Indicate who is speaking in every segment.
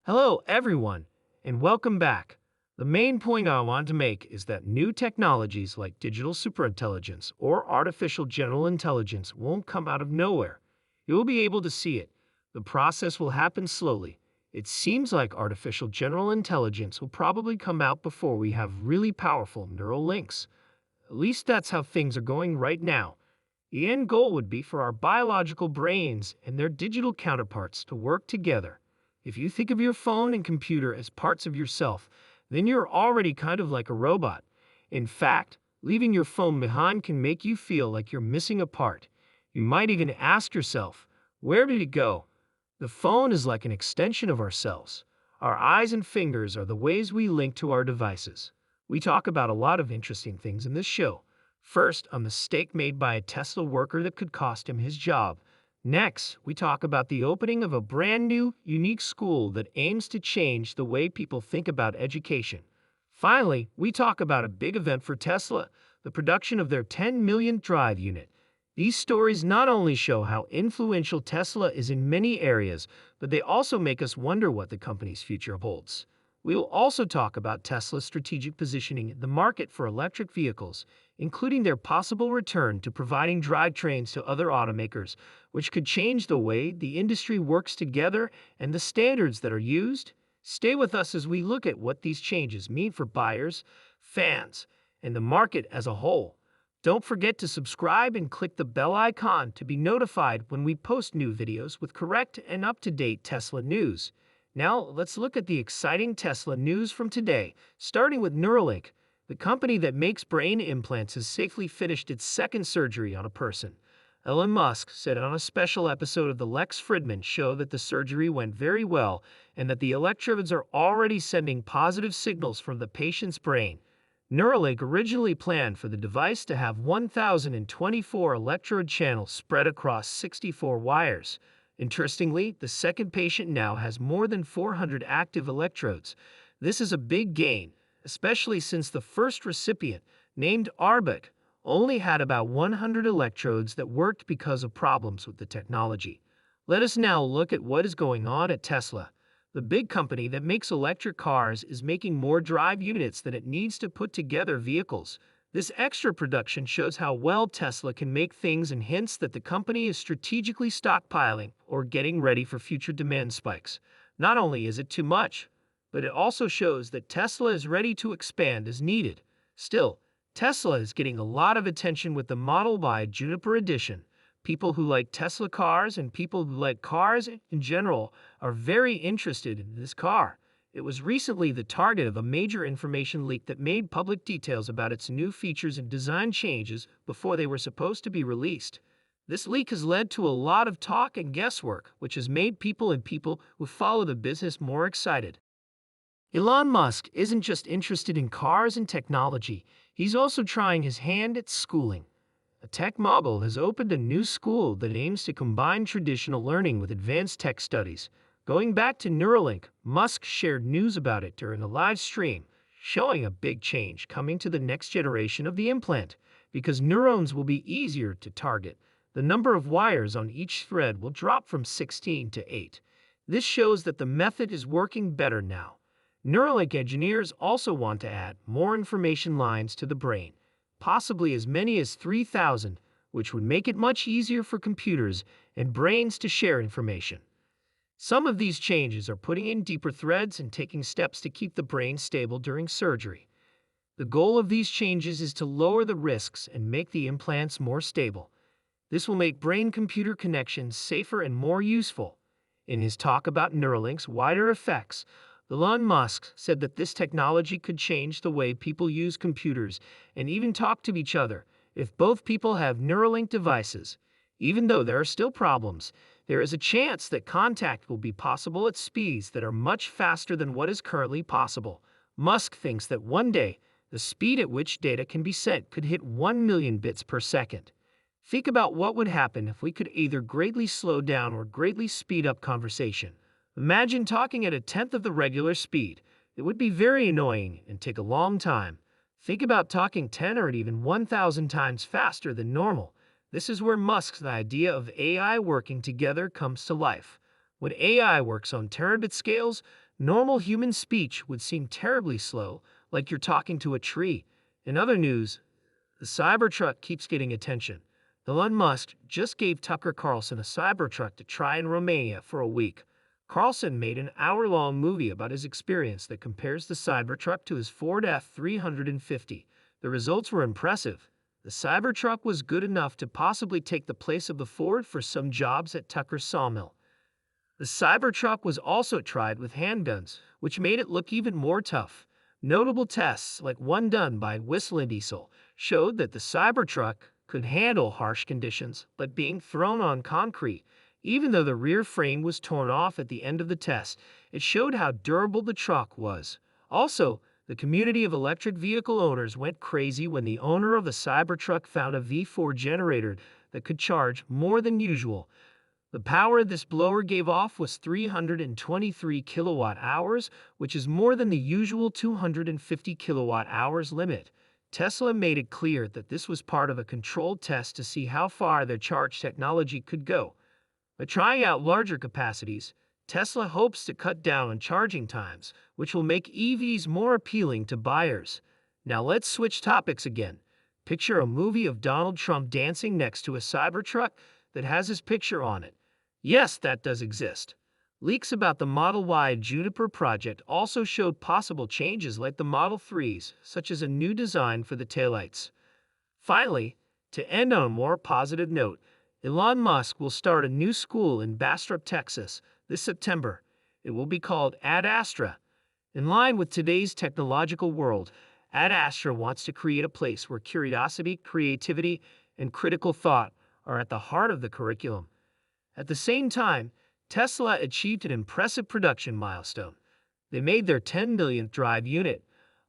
Speaker 1: Hello, everyone, and welcome back. The main point I want to make is that new technologies like digital superintelligence or artificial general intelligence won't come out of nowhere. You'll be able to see it. The process will happen slowly. It seems like artificial general intelligence will probably come out before we have really powerful neural links. At least that's how things are going right now. The end goal would be for our biological brains and their digital counterparts to work together. If you think of your phone and computer as parts of yourself, then you're already kind of like a robot. In fact, leaving your phone behind can make you feel like you're missing a part. You might even ask yourself, where did it go? The phone is like an extension of ourselves. Our eyes and fingers are the ways we link to our devices. We talk about a lot of interesting things in this show. First, a mistake made by a Tesla worker that could cost him his job. Next, we talk about the opening of a brand new, unique school that aims to change the way people think about education. Finally, we talk about a big event for Tesla, the production of their 10 millionth drive unit. These stories not only show how influential Tesla is in many areas, but they also make us wonder what the company's future holds. We will also talk about Tesla's strategic positioning in the market for electric vehicles, including their possible return to providing drivetrains to other automakers, which could change the way the industry works together and the standards that are used. Stay with us as we look at what these changes mean for buyers, fans, and the market as a whole. Don't forget to subscribe and click the bell icon to be notified when we post new videos with correct and up-to-date Tesla news. Now, let's look at the exciting Tesla news from today, starting with Neuralink. The company that makes brain implants has safely finished its second surgery on a person. Elon Musk said on a special episode of the Lex Fridman show that the surgery went very well and that the electrodes are already sending positive signals from the patient's brain. Neuralink originally planned for the device to have 1,024 electrode channels spread across 64 wires. Interestingly, the second patient now has more than 400 active electrodes. This is a big gain, especially since the first recipient, named Arbuk, only had about 100 electrodes that worked because of problems with the technology. Let us now look at what is going on at Tesla. The big company that makes electric cars is making more drive units than it needs to put together vehicles. This extra production shows how well Tesla can make things and hints that the company is strategically stockpiling or getting ready for future demand spikes. Not only is it too much, but it also shows that Tesla is ready to expand as needed. Still, Tesla is getting a lot of attention with the Model Y Juniper Edition. People who like Tesla cars and people who like cars in general are very interested in this car. It was recently the target of a major information leak that made public details about its new features and design changes before they were supposed to be released. This leak has led to a lot of talk and guesswork, which has made people who follow the business more excited. Elon Musk isn't just interested in cars and technology, he's also trying his hand at schooling. A tech mogul has opened a new school that aims to combine traditional learning with advanced tech studies. Going back to Neuralink, Musk shared news about it during a live stream, showing a big change coming to the next generation of the implant. Because neurons will be easier to target, the number of wires on each thread will drop from 16 to 8. This shows that the method is working better now. Neuralink engineers also want to add more information lines to the brain, possibly as many as 3,000, which would make it much easier for computers and brains to share information. Some of these changes are putting in deeper threads and taking steps to keep the brain stable during surgery. The goal of these changes is to lower the risks and make the implants more stable. This will make brain-computer connections safer and more useful. In his talk about Neuralink's wider effects, Elon Musk said that this technology could change the way people use computers and even talk to each other if both people have Neuralink devices. Even though there are still problems, there is a chance that contact will be possible at speeds that are much faster than what is currently possible. Musk thinks that one day, the speed at which data can be sent could hit 1 million bits per second. Think about what would happen if we could either greatly slow down or greatly speed up conversation. Imagine talking at a tenth of the regular speed. It would be very annoying and take a long time. Think about talking 10 or even 1,000 times faster than normal. This is where Musk's idea of AI working together comes to life. When AI works on terabit scales, Normal human speech would seem terribly slow, like you're talking to a tree. In other news, the Cybertruck keeps getting attention. Elon Musk just gave Tucker Carlson a Cybertruck to try in Romania for a week. Carlson made an hour-long movie about his experience that compares the Cybertruck to his Ford F-350. The results were impressive. The Cybertruck was good enough to possibly take the place of the Ford for some jobs at Tucker's sawmill. The Cybertruck was also tried with handguns, which made it look even more tough. Notable tests, like one done by Whistling Diesel, showed that the Cybertruck could handle harsh conditions, like being thrown on concrete. Even though the rear frame was torn off at the end of the test, it showed how durable the truck was. Also, the community of electric vehicle owners went crazy when the owner of the Cybertruck found a V4 generator that could charge more than usual. The power this blower gave off was 323 kilowatt hours, which is more than the usual 250 kilowatt hours limit. Tesla made it clear that this was part of a controlled test to see how far their charge technology could go. By trying out larger capacities, Tesla hopes to cut down on charging times, which will make EVs more appealing to buyers. Now let's switch topics again. Picture a movie of Donald Trump dancing next to a Cybertruck that has his picture on it. Yes, that does exist. Leaks about the Model Y Juniper project also showed possible changes like the Model 3s, such as a new design for the taillights. Finally, to end on a more positive note, Elon Musk will start a new school in Bastrop, Texas, this September. It will be called Ad Astra. In line with today's technological world, Ad Astra wants to create a place where curiosity, creativity, and critical thought are at the heart of the curriculum. At the same time, Tesla achieved an impressive production milestone. They made their 10 millionth drive unit.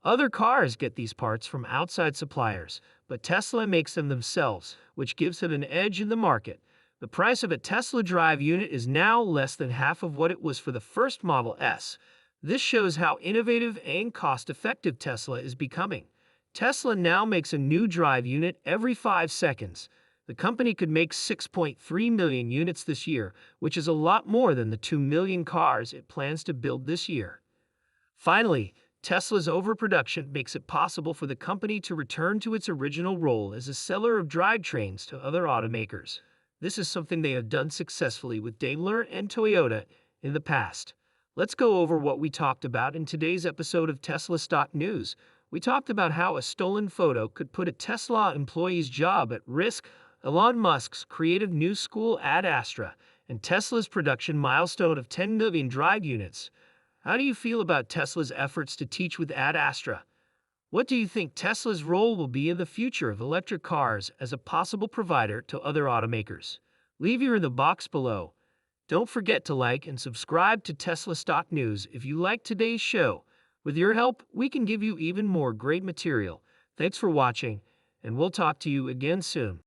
Speaker 1: Other cars get these parts from outside suppliers, but Tesla makes them themselves, which gives it an edge in the market. The price of a Tesla drive unit is now less than half of what it was for the first Model S. This shows how innovative and cost-effective Tesla is becoming. Tesla now makes a new drive unit every 5 seconds. The company could make 6.3 million units this year, which is a lot more than the 2 million cars it plans to build this year. Finally, Tesla's overproduction makes it possible for the company to return to its original role as a seller of drivetrains to other automakers. This is something they have done successfully with Daimler and Toyota in the past. Let's go over what we talked about in today's episode of Tesla Stock News. We talked about how a stolen photo could put a Tesla employee's job at risk, Elon Musk's creative new school Ad Astra, and Tesla's production milestone of 10 million drive units. How do you feel about Tesla's efforts to teach with Ad Astra? What do you think Tesla's role will be in the future of electric cars as a possible provider to other automakers? Leave your in the box below. Don't forget to like and subscribe to Tesla Stock News if you like today's show. With your help, we can give you even more great material. Thanks for watching, and we'll talk to you again soon.